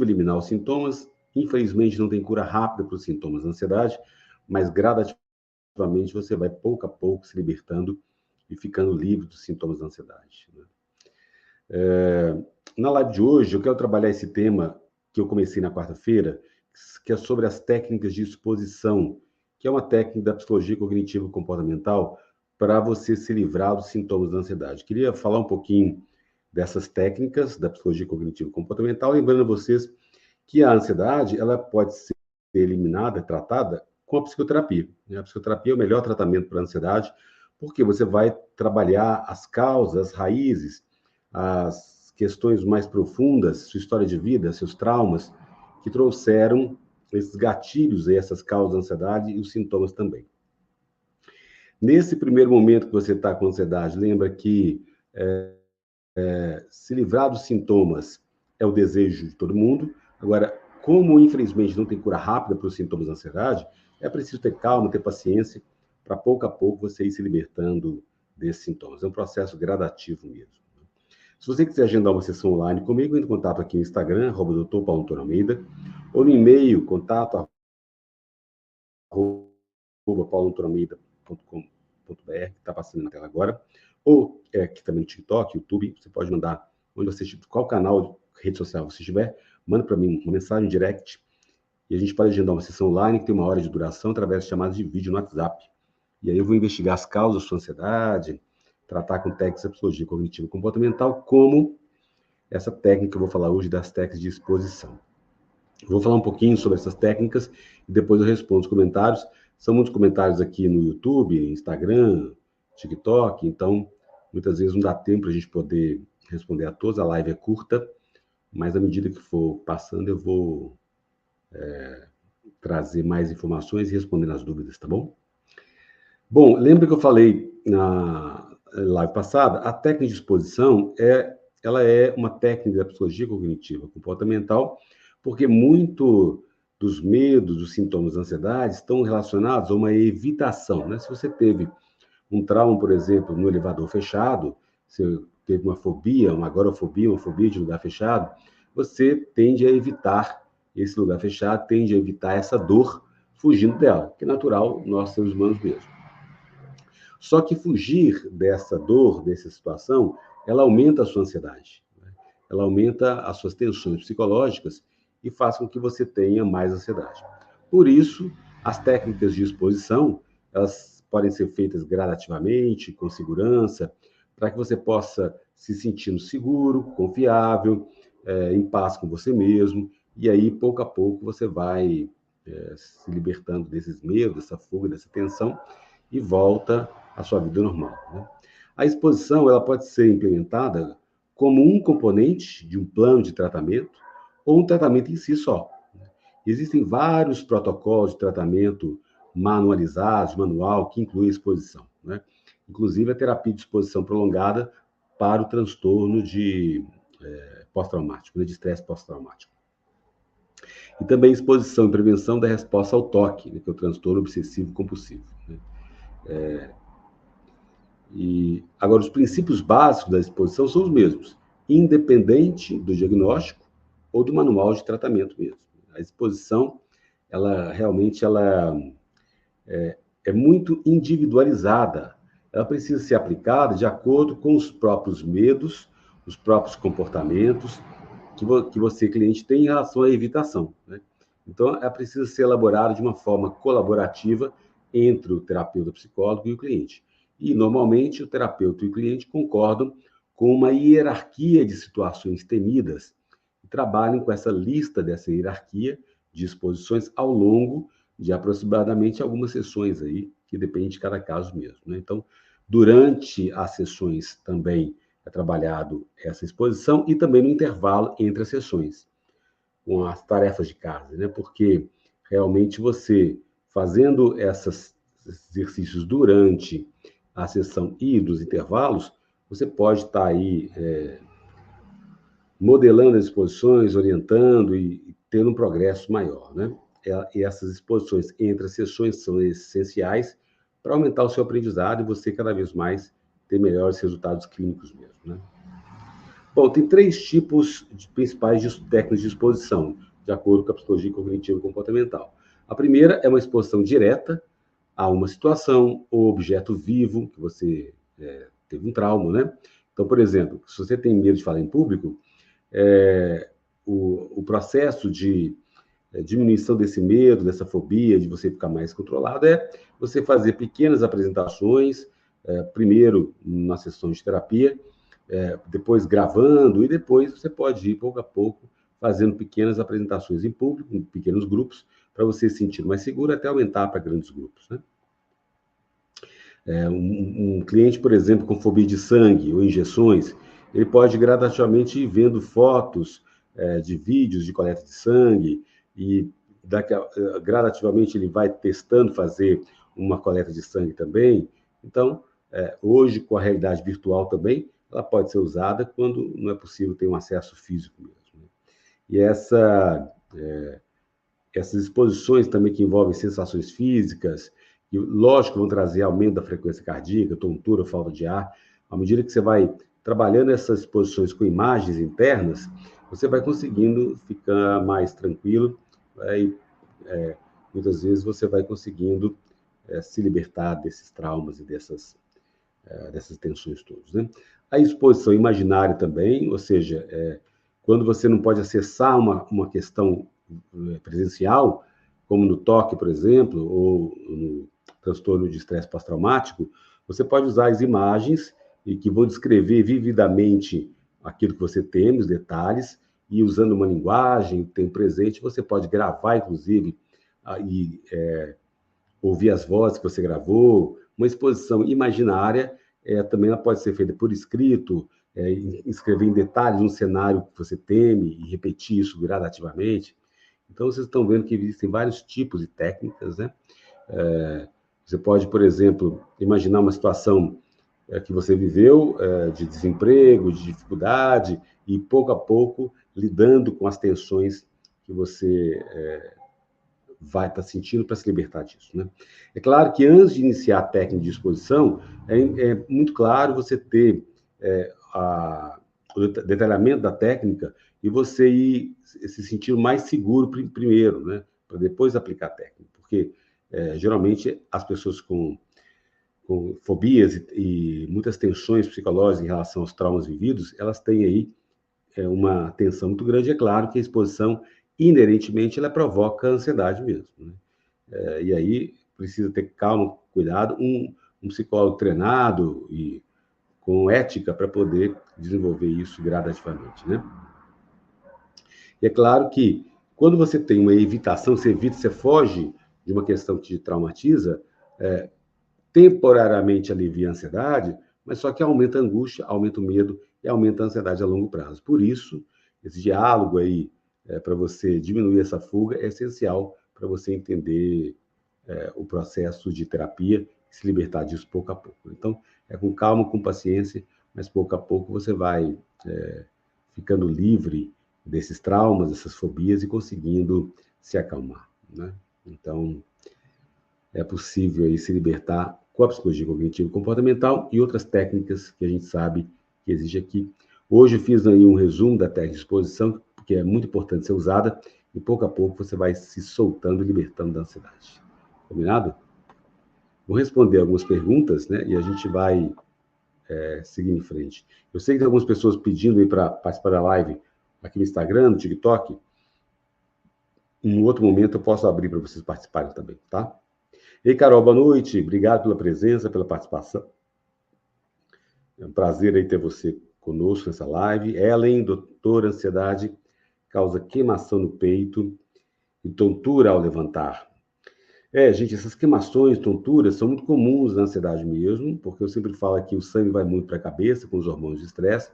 objetivo eliminar os sintomas. Infelizmente, não tem cura rápida para os sintomas da ansiedade, mas gradativamente você vai, pouco a pouco, se libertando e ficando livre dos sintomas da ansiedade, né? Na live de hoje, eu quero trabalhar esse tema que eu comecei na quarta-feira, que é sobre as técnicas de exposição, que é uma técnica da psicologia cognitivo-comportamental para você se livrar dos sintomas da ansiedade. Queria falar um pouquinho dessas técnicas da psicologia cognitivo-comportamental, lembrando a vocês que a ansiedade ela pode ser eliminada, tratada com a psicoterapia. A psicoterapia é o melhor tratamento para a ansiedade, porque você vai trabalhar as causas, as raízes, as questões mais profundas, sua história de vida, seus traumas, que trouxeram esses gatilhos, essas causas da ansiedade e os sintomas também. Nesse primeiro momento que você está com ansiedade, lembra que se livrar dos sintomas é o desejo de todo mundo. Agora, como infelizmente não tem cura rápida para os sintomas da ansiedade, é preciso ter calma, ter paciência, para pouco a pouco você ir se libertando desses sintomas. É um processo gradativo mesmo. Se você quiser agendar uma sessão online comigo, entre em contato aqui no Instagram, @Dr. Paulo Antônio Almeida, ou no e-mail, contato@pauloantonialmeida.com.br, que está passando na tela agora, ou aqui também no TikTok, YouTube, você pode mandar onde você estiver, qual canal, rede social você estiver, manda para mim uma mensagem direct, e a gente pode agendar uma sessão online que tem 1 hora de duração através de chamadas de vídeo no WhatsApp. E aí eu vou investigar as causas da sua ansiedade, tratar com técnicas da psicologia cognitivo comportamental, como essa técnica que eu vou falar hoje das técnicas de exposição. Eu vou falar um pouquinho sobre essas técnicas e depois eu respondo os comentários. São muitos comentários aqui no YouTube, Instagram, TikTok, então muitas vezes não dá tempo para a gente poder responder a todos. A live é curta, mas à medida que for passando eu vou trazer mais informações e respondendo as dúvidas, tá bom? Bom, lembra que eu falei na live passada, a técnica de exposição ela é uma técnica da psicologia cognitiva comportamental, porque muito dos medos, dos sintomas da ansiedade estão relacionados a uma evitação, né? Se você teve um trauma, por exemplo, no elevador fechado, você teve uma fobia, uma agorafobia, uma fobia de lugar fechado, você tende a evitar esse lugar fechado, tende a evitar essa dor fugindo dela, que é natural, nós seres humanos mesmo. Só que fugir dessa dor, dessa situação, ela aumenta a sua ansiedade, né? Ela aumenta as suas tensões psicológicas e faz com que você tenha mais ansiedade. Por isso, as técnicas de exposição, elas podem ser feitas gradativamente, com segurança, para que você possa se sentindo seguro, confiável, em paz com você mesmo, e aí, pouco a pouco, você vai se libertando desses medos, dessa fuga, dessa tensão, e volta à sua vida normal, né? A exposição ela pode ser implementada como um componente de um plano de tratamento ou um tratamento em si só. Existem vários protocolos de tratamento manualizados, manual, que incluem exposição, né? Inclusive a terapia de exposição prolongada para o transtorno de pós-traumático, né, de estresse pós-traumático. E também exposição e prevenção da resposta ao toque, né, que é o transtorno obsessivo-compulsivo, né? E agora, os princípios básicos da exposição são os mesmos, independente do diagnóstico ou do manual de tratamento mesmo. A exposição, ela realmente é muito individualizada. Ela precisa ser aplicada de acordo com os próprios medos, os próprios comportamentos que você, cliente, tem em relação à evitação, né? Então, ela precisa ser elaborada de uma forma colaborativa entre o terapeuta psicólogo e o cliente. E, normalmente, o terapeuta e o cliente concordam com uma hierarquia de situações temidas e trabalham com essa lista dessa hierarquia de exposições ao longo de aproximadamente algumas sessões aí, que depende de cada caso mesmo, né? Então, durante as sessões também é trabalhado essa exposição e também no intervalo entre as sessões, com as tarefas de casa, né? Porque realmente você fazendo esses exercícios durante a sessão e dos intervalos, você pode estar aí modelando as exposições, orientando e tendo um progresso maior, né? E essas exposições entre as sessões são essenciais para aumentar o seu aprendizado e você cada vez mais ter melhores resultados clínicos mesmo, né? Bom, tem 3 tipos principais de técnicas de exposição, de acordo com a psicologia cognitivo-comportamental. A primeira é uma exposição direta a uma situação ou objeto vivo, que você teve um trauma, né? Então, por exemplo, se você tem medo de falar em público, o processo de diminuição desse medo, dessa fobia, de você ficar mais controlado, é você fazer pequenas apresentações, primeiro na sessão de terapia, depois gravando, e depois você pode ir pouco a pouco fazendo pequenas apresentações em público, em pequenos grupos, para você se sentir mais seguro, até aumentar para grandes grupos, né? Um cliente, por exemplo, com fobia de sangue ou injeções, ele pode gradativamente ir vendo fotos de vídeos de coleta de sangue e gradativamente ele vai testando fazer uma coleta de sangue também. Então, hoje, com a realidade virtual também, ela pode ser usada quando não é possível ter um acesso físico mesmo. E essas exposições também que envolvem sensações físicas, e lógico vão trazer aumento da frequência cardíaca, tontura, falta de ar. À medida que você vai trabalhando essas exposições com imagens internas, você vai conseguindo ficar mais tranquilo, e muitas vezes você vai conseguindo se libertar desses traumas e dessas tensões todas, né? A exposição imaginária também, ou seja, quando você não pode acessar uma questão presencial, como no toque, por exemplo, ou no transtorno de estresse pós-traumático, você pode usar as imagens e que vão descrever vividamente aquilo que você teme, os detalhes, e usando uma linguagem, tempo presente, você pode gravar, inclusive, e ouvir as vozes que você gravou. Uma exposição imaginária também ela pode ser feita por escrito, escrever em detalhes um cenário que você teme e repetir isso gradativamente. Então, vocês estão vendo que existem vários tipos de técnicas, né? Você pode, por exemplo, imaginar uma situação que você viveu de desemprego, de dificuldade, e pouco a pouco lidando com as tensões que você vai estar sentindo para se libertar disso, né? É claro que antes de iniciar a técnica de exposição, é muito claro você ter o detalhamento da técnica e você ir se sentir mais seguro primeiro, né? Para depois aplicar a técnica. Porque, geralmente, as pessoas com fobias e muitas tensões psicológicas em relação aos traumas vividos, elas têm aí uma tensão muito grande. É claro que a exposição, inerentemente, ela provoca ansiedade mesmo, né? E aí precisa ter calma, cuidado, um psicólogo treinado e com ética para poder desenvolver isso gradativamente, né? E é claro que quando você tem uma evitação, você evita, você foge de uma questão que te traumatiza, temporariamente alivia a ansiedade, mas só que aumenta a angústia, aumenta o medo e aumenta a ansiedade a longo prazo. Por isso, esse diálogo aí, para você diminuir essa fuga, é essencial para você entender o processo de terapia e se libertar disso pouco a pouco. Então, é com calma, com paciência, mas pouco a pouco você vai ficando livre desses traumas, dessas fobias e conseguindo se acalmar, né? Então, é possível aí se libertar com a psicologia cognitivo-comportamental e outras técnicas que a gente sabe que existe aqui. Hoje eu fiz aí um resumo da técnica de exposição, que é muito importante ser usada, e pouco a pouco você vai se soltando e libertando da ansiedade. Combinado? Vou responder algumas perguntas, né? E a gente vai seguir em frente. Eu sei que tem algumas pessoas pedindo aí para participar da live aqui no Instagram, no TikTok. Em outro momento eu posso abrir para vocês participarem também, tá? Ei, Carol, boa noite. Obrigado pela presença, pela participação. É um prazer aí ter você conosco nessa live. Ellen, doutora, ansiedade causa queimação no peito e tontura ao levantar. Gente, essas queimações, tonturas, são muito comuns na ansiedade mesmo, porque eu sempre falo que o sangue vai muito para a cabeça com os hormônios de estresse,